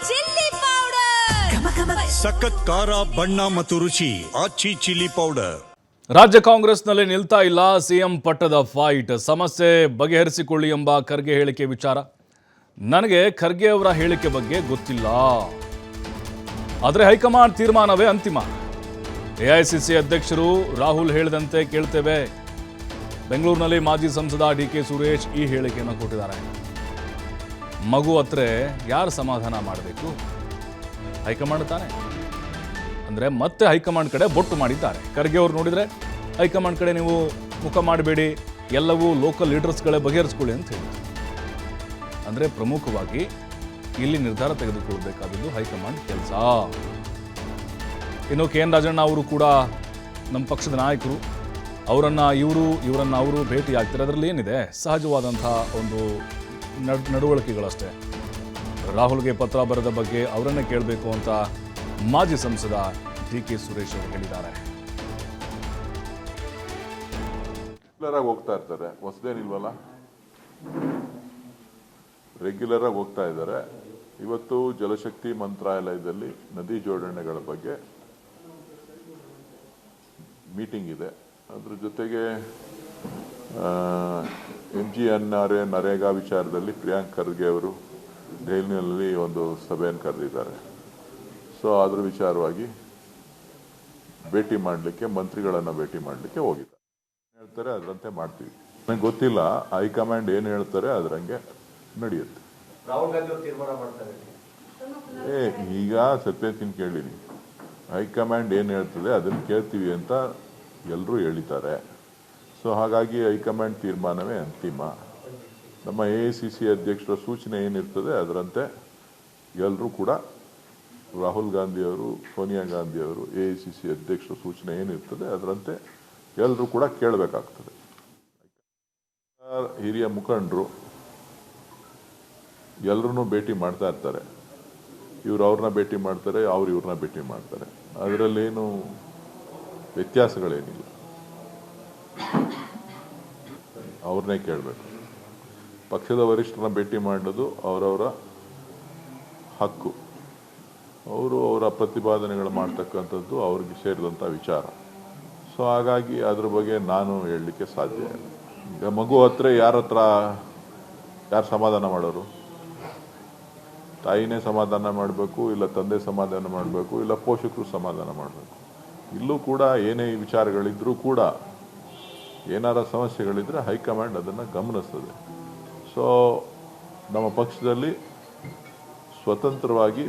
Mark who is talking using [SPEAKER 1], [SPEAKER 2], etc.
[SPEAKER 1] Chilli powder,
[SPEAKER 2] ಸಖತ್ ಖಾರ ಬಣ್ಣ ಮತ್ತು ರುಚಿ ಆಚಿ ಚಿಲ್ಲಿ ಪೌಡರ್.
[SPEAKER 3] ರಾಜ್ಯ ಕಾಂಗ್ರೆಸ್ನಲ್ಲಿ ನಿಲ್ತಾ ಇಲ್ಲ ಸಿಎಂ ಪಟ್ಟದ ಫೈಟ್. ಸಮಸ್ಯೆ ಬಗೆಹರಿಸಿಕೊಳ್ಳಿ ಎಂಬ ಖರ್ಗೆ ಹೇಳಿಕೆ ವಿಚಾರ. ನನಗೆ ಖರ್ಗೆ ಅವರ ಹೇಳಿಕೆ ಬಗ್ಗೆ ಗೊತ್ತಿಲ್ಲ, ಆದರೆ ಹೈಕಮಾಂಡ್ ತೀರ್ಮಾನವೇ ಅಂತಿಮ. ಎಐಸಿಸಿ ಅಧ್ಯಕ್ಷರು ರಾಹುಲ್ ಹೇಳಿದಂತೆ ಕೇಳ್ತೇವೆ. ಬೆಂಗಳೂರಿನಲ್ಲಿ ಮಾಜಿ ಸಂಸದ ಡಿಕೆ ಸುರೇಶ್ ಈ ಹೇಳಿಕೆಯನ್ನು ಕೊಟ್ಟಿದ್ದಾರೆ. ಮಗು ಹತ್ರ ಯಾರು ಸಮಾಧಾನ ಮಾಡಬೇಕು? ಹೈಕಮಾಂಡ್ ತಾನೆ. ಅಂದರೆ ಮತ್ತೆ ಹೈಕಮಾಂಡ್ ಕಡೆ ಬೊಟ್ಟು ಮಾಡಿದ್ದಾರೆ. ಖರ್ಗೆ ಅವರು ನೋಡಿದರೆ ಹೈಕಮಾಂಡ್ ಕಡೆ ನೀವು ಮುಖ ಮಾಡಬೇಡಿ, ಎಲ್ಲವೂ ಲೋಕಲ್ ಲೀಡರ್ಸ್ಗಳೇ ಬಗೆಹರಿಸ್ಕೊಳ್ಳಿ ಅಂತ ಹೇಳಿದ್ರು. ಅಂದರೆ ಪ್ರಮುಖವಾಗಿ ಇಲ್ಲಿ ನಿರ್ಧಾರ ತೆಗೆದುಕೊಳ್ಳಬೇಕಾದದ್ದು ಹೈಕಮಾಂಡ್ ಕೆಲಸ. ಇನ್ನು ಕೆ ಎನ್ ರಾಜಣ್ಣ ಅವರು ಕೂಡ ನಮ್ಮ ಪಕ್ಷದ ನಾಯಕರು, ಅವರನ್ನು ಇವರನ್ನು ಅವರು ಭೇಟಿ ಆಗ್ತಾರೆ. ಅದರಲ್ಲಿ ಏನಿದೆ, ಸಹಜವಾದಂಥ ಒಂದು ನಡವಳಿಕೆಗಳಷ್ಟೇ. ರಾಹುಲ್ಗೆ ಪತ್ರ ಬರೆದ ಬಗ್ಗೆ ಅವರನ್ನೇ ಕೇಳಬೇಕು ಅಂತ ಮಾಜಿ ಸಂಸದ ಡಿಕೆ ಸುರೇಶ್ ಅವರು ಹೇಳಿದ್ದಾರೆ.
[SPEAKER 4] ರೆಗ್ಯುಲರ್ ಆಗಿ ಹೋಗ್ತಾ ಇರ್ತಾರೆ, ಹೊಸದೇನಿಲ್ವಲ್ಲ, ರೆಗ್ಯುಲರ್ ಆಗಿ ಹೋಗ್ತಾ ಇದ್ದಾರೆ. ಇವತ್ತು ಜಲಶಕ್ತಿ ಮಂತ್ರಾಲಯದಲ್ಲಿ ನದಿ ಜೋಡಣೆಗಳ ಬಗ್ಗೆ ಮೀಟಿಂಗ್ ಇದೆ. ಅದ್ರ ಜೊತೆಗೆ MGNRA ನರೇಗಾ ವಿಚಾರದಲ್ಲಿ ಪ್ರಿಯಾಂಕ್ ಖರ್ಗೆ ಅವರು ದೆಹಲಿಯಲ್ಲಿ ಒಂದು ಸಭೆಯನ್ನು ಕರೆದಿದ್ದಾರೆ. ಸೊ ಅದ್ರ ವಿಚಾರವಾಗಿ ಭೇಟಿ ಮಾಡಲಿಕ್ಕೆ, ಮಂತ್ರಿಗಳನ್ನು ಭೇಟಿ ಮಾಡಲಿಕ್ಕೆ ಹೋಗಿದ್ದಾರೆ. ಹೇಳ್ತಾರೆ ಅದರಂತೆ ಮಾಡ್ತೀವಿ. ನನಗೆ ಗೊತ್ತಿಲ್ಲ ಹೈಕಮಾಂಡ್ ಏನು ಹೇಳ್ತಾರೆ ಅದರಂಗೆ ನಡೆಯುತ್ತೆ.
[SPEAKER 5] ರಾಹುಲ್ ಗಾಂಧಿ ಅವರು ತೀರ್ಮಾನ ಮಾಡ್ತಾರೆ.
[SPEAKER 4] ಈಗ ಸತ್ಯತಿನ್ ಕೇಳಿನಿ, ಹೈಕಮಾಂಡ್ ಏನು ಹೇಳ್ತದೆ ಅದನ್ನು ಕೇಳ್ತೀವಿ ಅಂತ ಎಲ್ಲರೂ ಹೇಳಿದ್ದಾರೆ. ಸೊ ಹಾಗಾಗಿ ಹೈಕಮಾಂಡ್ ತೀರ್ಮಾನವೇ ಅಂತಿಮ. ನಮ್ಮ AICC ಅಧ್ಯಕ್ಷರ ಸೂಚನೆ ಏನಿರ್ತದೆ ಅದರಂತೆ ಎಲ್ಲರೂ ಕೂಡ, ರಾಹುಲ್ ಗಾಂಧಿಯವರು, ಸೋನಿಯಾ ಗಾಂಧಿಯವರು, AICC ಅಧ್ಯಕ್ಷರ ಸೂಚನೆ ಏನಿರ್ತದೆ ಅದರಂತೆ ಎಲ್ಲರೂ ಕೂಡ ಕೇಳಬೇಕಾಗ್ತದೆ. ಹಿರಿಯ ಮುಖಂಡರು ಎಲ್ಲರೂ ಭೇಟಿ ಮಾಡ್ತಾ ಇರ್ತಾರೆ. ಇವ್ರು ಅವ್ರನ್ನ ಭೇಟಿ ಮಾಡ್ತಾರೆ, ಅವ್ರು ಇವ್ರನ್ನ ಭೇಟಿ ಮಾಡ್ತಾರೆ. ಅದರಲ್ಲೇನು ವ್ಯತ್ಯಾಸಗಳೇನಿಲ್ಲ, ಅವ್ರನ್ನೇ ಕೇಳಬೇಕು. ಪಕ್ಷದ ವರಿಷ್ಠರನ್ನ ಭೇಟಿ ಮಾಡೋದು ಅವರವರ ಹಕ್ಕು. ಅವರು ಅವರ ಪ್ರತಿಪಾದನೆಗಳು ಮಾಡ್ತಕ್ಕಂಥದ್ದು ಅವ್ರಿಗೆ ಸೇರಿದಂಥ ವಿಚಾರ. ಸೊ ಹಾಗಾಗಿ ಅದ್ರ ಬಗ್ಗೆ ನಾನು ಹೇಳಲಿಕ್ಕೆ ಸಾಧ್ಯ ಇಲ್ಲ. ಈಗ ಮಗು ಹತ್ರ ಯಾರು ಸಮಾಧಾನ ಮಾಡೋರು? ತಾಯಿನೇ ಸಮಾಧಾನ ಮಾಡಬೇಕು, ಇಲ್ಲ ತಂದೆ ಸಮಾಧಾನ ಮಾಡಬೇಕು, ಇಲ್ಲ ಪೋಷಕರು ಸಮಾಧಾನ ಮಾಡಬೇಕು. ಇಲ್ಲೂ ಕೂಡ ಏನೇ ವಿಚಾರಗಳಿದ್ರೂ ಕೂಡ, ಏನಾರ ಸಮಸ್ಯೆಗಳಿದ್ರೆ ಹೈಕಮಾಂಡ್ ಅದನ್ನು ಗಮನಿಸ್ತದೆ. ಸೊ ನಮ್ಮ ಪಕ್ಷದಲ್ಲಿ ಸ್ವತಂತ್ರವಾಗಿ